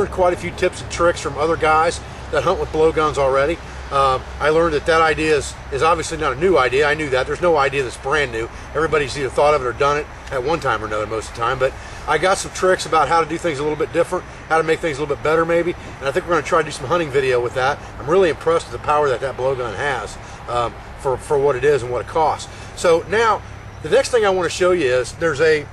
Learned quite a few tips and tricks from other guys that hunt with blowguns already. I learned that idea is obviously not a new idea. I knew that. There's no idea that's brand new. Everybody's either thought of it or done it at one time or another most of the time. But I got some tricks about how to do things a little bit different, how to make things a little bit better maybe. And I think we're going to try to do some hunting video with that. I'm really impressed with the power that blowgun has for what it is and what it costs. So now, the next thing I want to show you is there's a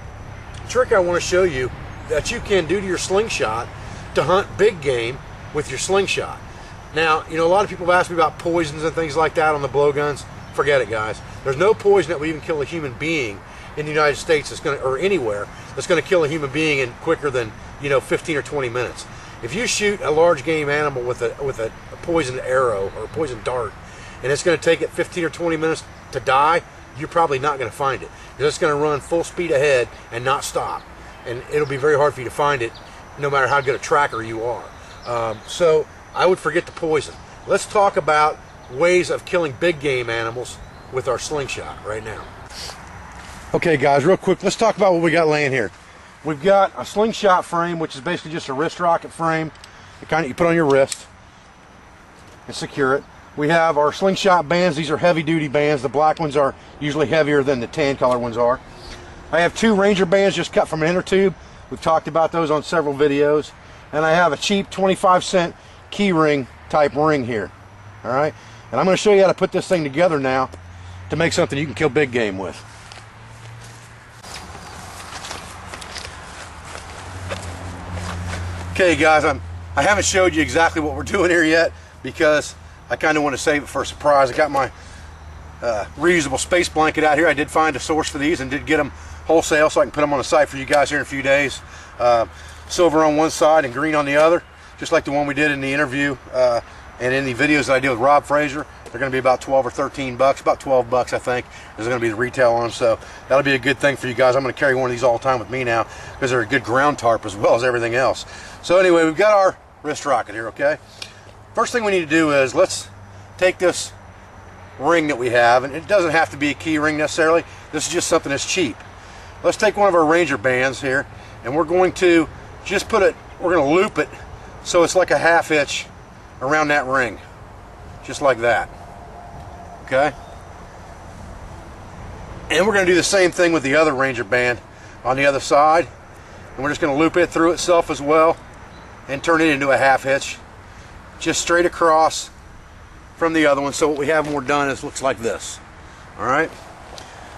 trick I want to show you that you can do to your slingshot to hunt big game with your slingshot. Now, you know, a lot of people have asked me about poisons and things like that on the blowguns. Forget it, guys. There's no poison that would even kill a human being in the United States that's going to, or anywhere, that's going to kill a human being in quicker than, 15 or 20 minutes. If you shoot a large game animal with a poisoned arrow or a poisoned dart, and it's going to take it 15 or 20 minutes to die, you're probably not going to find it. Because it's going to run full speed ahead and not stop. And it'll be very hard for you to find it, no matter how good a tracker you are. So I would forget the poison. Let's talk about ways of killing big game animals with our slingshot right now. Okay guys, real quick, let's talk about what we got laying here. We've got a slingshot frame, which is basically just a wrist rocket frame. The kind that you put on your wrist and secure it. We have our slingshot bands. These are heavy duty bands. The black ones are usually heavier than the tan color ones are. I have 2 Ranger bands just cut from an inner tube. We've talked about those on several videos. And I have a cheap 25-cent key ring type ring here. Alright? And I'm going to show you how to put this thing together now to make something you can kill big game with. Okay guys, I haven't showed you exactly what we're doing here yet because I kind of want to save it for a surprise. I got my reusable space blanket out here. I did find a source for these and did get them wholesale so I can put them on the site for you guys here in a few days. Silver on one side and green on the other, just like the one we did in the interview and in the videos that I did with Rob Fraser. They're going to be about 12 or 13 bucks, about 12 bucks I think is going to be the retail on them, so that'll be a good thing for you guys. I'm going to carry one of these all the time with me now because they're a good ground tarp as well as everything else. So anyway, we've got our wrist rocket here, okay? First thing we need to do is let's take this ring that we have, and it doesn't have to be a key ring necessarily. This is just something that's cheap. Let's take one of our Ranger bands here, and we're going to just we're going to loop it so it's like a half hitch around that ring, just like that. Okay? And we're going to do the same thing with the other Ranger band on the other side, and we're just going to loop it through itself as well and turn it into a half hitch just straight across from the other one. So what we have when we're done is looks like this. Alright,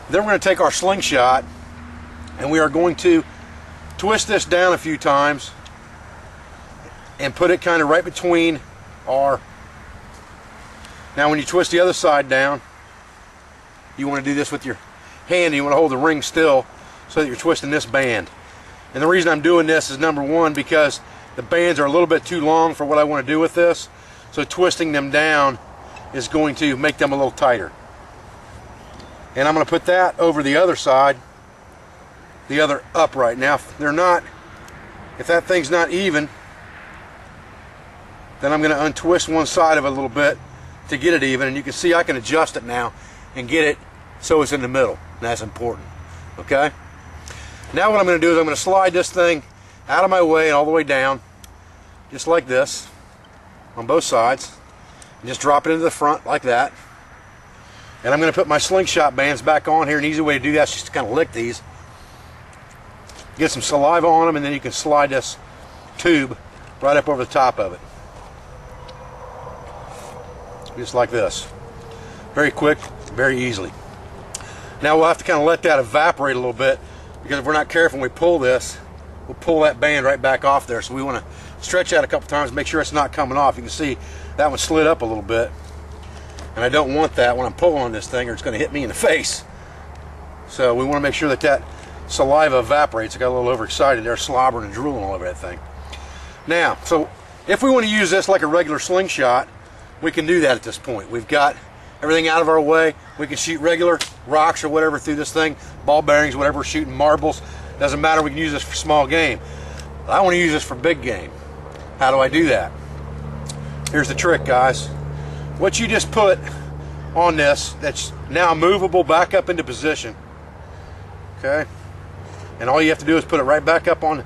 then we're going to take our slingshot and we are going to twist this down a few times and put it kind of right between our... Now when you twist the other side down, you want to do this with your hand. You want to hold the ring still so that you're twisting this band. And the reason I'm doing this is, number one, because the bands are a little bit too long for what I want to do with this. So twisting them down is going to make them a little tighter. And I'm going to put that over the other side, the other upright. Now if that thing's not even, then I'm going to untwist one side of it a little bit to get it even. And you can see I can adjust it now and get it so it's in the middle. And that's important. Okay? Now what I'm going to do is I'm going to slide this thing out of my way and all the way down, just like this, on both sides, and just drop it into the front like that. And I'm going to put my slingshot bands back on here. An easy way to do that is just to kind of lick these, get some saliva on them, and then you can slide this tube right up over the top of it, just like this. Very quick, very easily. Now we'll have to kind of let that evaporate a little bit, because if we're not careful when we pull this, we'll pull that band right back off there. So we want to stretch that a couple times, make sure it's not coming off. You can see that one slid up a little bit, and I don't want that when I'm pulling on this thing, or it's going to hit me in the face. So we want to make sure that that saliva evaporates. I got a little overexcited there, slobbering and drooling all over that thing. Now, so if we want to use this like a regular slingshot, we can do that at this point. We've got everything out of our way. We can shoot regular rocks or whatever through this thing, ball bearings, whatever we're shooting, marbles, doesn't matter. We can use this for small game. But I want to use this for big game. How do I do that? Here's the trick, guys. What you just put on this, that's now movable back up into position, okay? And all you have to do is put it right back up on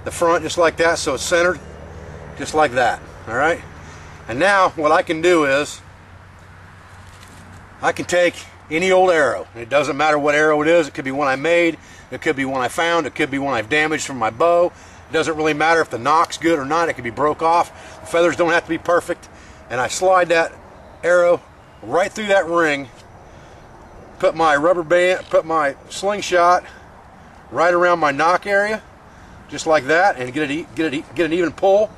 the front just like that, so it's centered. just like that. All right. And now what I can do is I can take any old arrow. It doesn't matter what arrow it is. It could be one I made. It could be one I found. It could be one I've damaged from my bow. It doesn't really matter if the nock's good or not. It could be broke off. The feathers don't have to be perfect. And I slide that arrow right through that ring. Put my rubber band, put my slingshot right around my nock area, just like that, and get an even pull.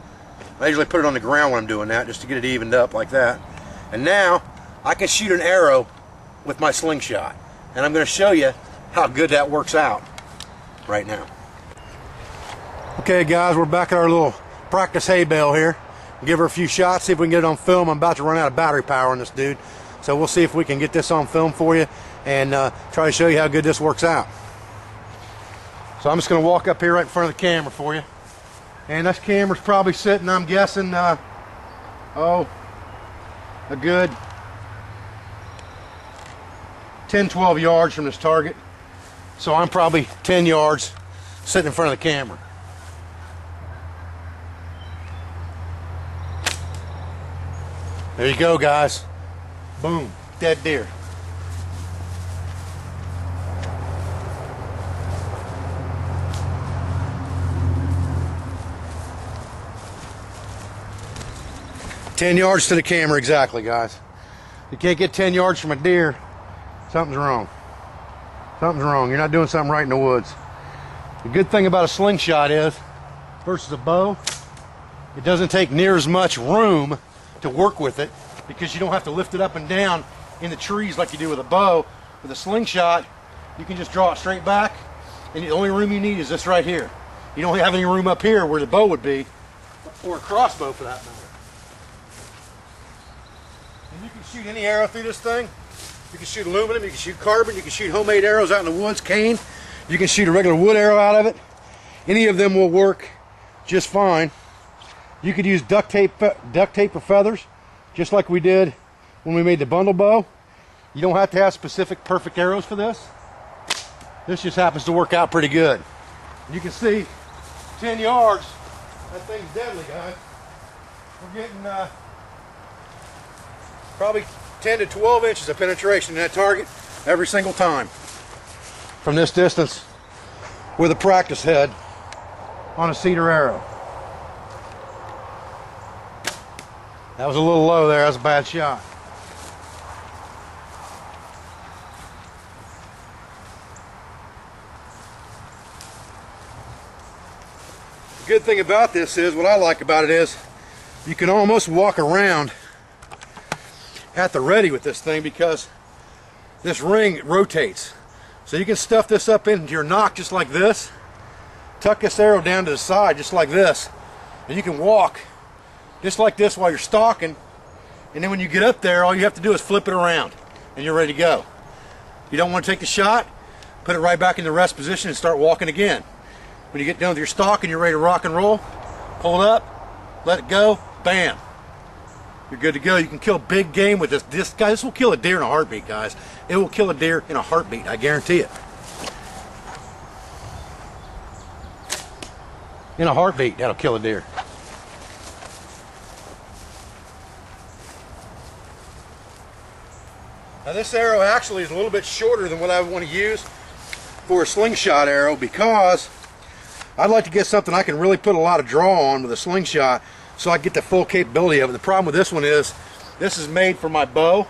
I usually put it on the ground when I'm doing that, just to get it evened up like that. And now I can shoot an arrow with my slingshot, and I'm going to show you how good that works out right now. Okay guys, we're back at our little practice hay bale here. Give her a few shots, see if we can get it on film. I'm about to run out of battery power on this dude, so we'll see if we can get this on film for you and try to show you how good this works out. So I'm just going to walk up here right in front of the camera for you, and this camera's probably sitting, I'm guessing, a good 10-12 yards from this target. So I'm probably 10 yards sitting in front of the camera. There you go, guys. Boom, dead deer. "10 yards to the camera exactly, guys. You can't get 10 yards from a deer, something's wrong. Something's wrong. You're not doing something right in the woods. The good thing about a slingshot is, versus a bow, it doesn't take near as much room to work with it, because you don't have to lift it up and down in the trees like you do with a bow. With a slingshot, you can just draw it straight back, and the only room you need is this right here. You don't have any room up here where the bow would be, or a crossbow for that matter. And you can shoot any arrow through this thing. You can shoot aluminum, you can shoot carbon, you can shoot homemade arrows out in the woods, cane. You can shoot a regular wood arrow out of it. Any of them will work just fine. You could use duct tape or feathers, just like we did when we made the bundle bow. You don't have to have specific perfect arrows for this. This just happens to work out pretty good. You can see 10 yards, that thing's deadly, guys. We're getting probably 10 to 12 inches of penetration in that target every single time from this distance with a practice head on a cedar arrow. That was a little low there. That was a bad shot. The good thing about this is, what I like about it is, you can almost walk around at the ready with this thing, because this ring rotates. So you can stuff this up into your nock just like this, tuck this arrow down to the side just like this, and you can walk just like this while you're stalking, and then when you get up there, all you have to do is flip it around and you're ready to go. You don't want to take the shot, put it right back in the rest position and start walking again. When you get done with your stalk and you're ready to rock and roll, pull it up, let it go, bam. You're good to go. You can kill big game with this. This will kill a deer in a heartbeat, guys. It will kill a deer in a heartbeat, I guarantee it. In a heartbeat, that'll kill a deer. Now this arrow actually is a little bit shorter than what I want to use for a slingshot arrow, because I'd like to get something I can really put a lot of draw on with a slingshot, so I get the full capability of it. The problem with this one is, this is made for my bow,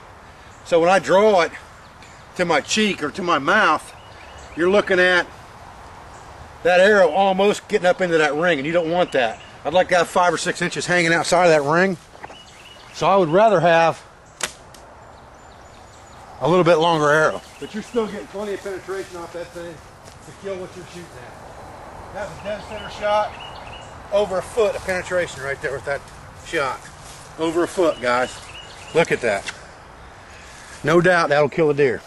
so when I draw it to my cheek or to my mouth, you're looking at that arrow almost getting up into that ring, and you don't want that. I'd like to have 5 or 6 inches hanging outside of that ring, so I would rather have a little bit longer arrow. But you're still getting plenty of penetration off that thing to kill what you're shooting at. That's a dead center shot. Over a foot of penetration right there with that shot. Over a foot, guys. Look at that. No doubt that'll kill a deer.